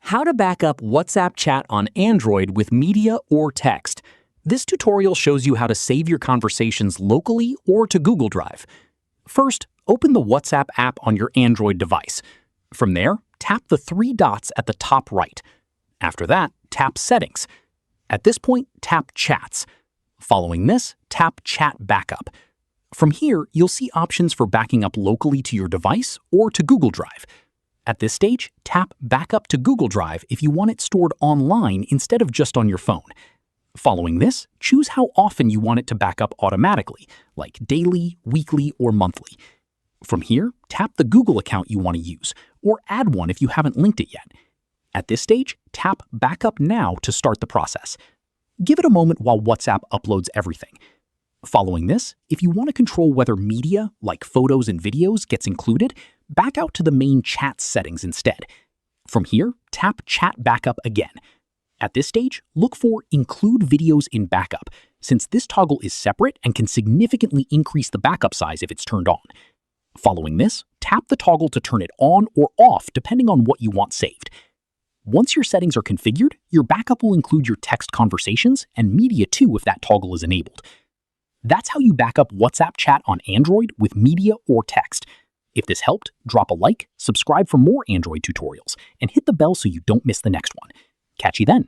How to back up WhatsApp chat on Android with media or text. This tutorial shows you how to save your conversations locally or to Google Drive. First, open the WhatsApp app on your Android device. From there, tap the three dots at the top right. After that, tap Settings. At this point, tap Chats. Following this, tap Chat Backup. From here, you'll see options for backing up locally to your device or to Google Drive. At this stage, tap Backup to Google Drive if you want it stored online instead of just on your phone. Following this, choose how often you want it to back up automatically, like daily, weekly, or monthly. From here, tap the Google account you want to use, or add one if you haven't linked it yet. At this stage, tap Backup Now to start the process. Give it a moment while WhatsApp uploads everything. Following this, if you want to control whether media, like photos and videos, gets included, back out to the main chat settings instead. From here, tap Chat Backup again. At this stage, look for Include Videos in Backup, since this toggle is separate and can significantly increase the backup size if it's turned on. Following this, tap the toggle to turn it on or off depending on what you want saved. Once your settings are configured, your backup will include your text conversations and media too if that toggle is enabled. That's how you back up WhatsApp chat on Android with media or text. If this helped, drop a like, subscribe for more Android tutorials, and hit the bell so you don't miss the next one. Catch you then.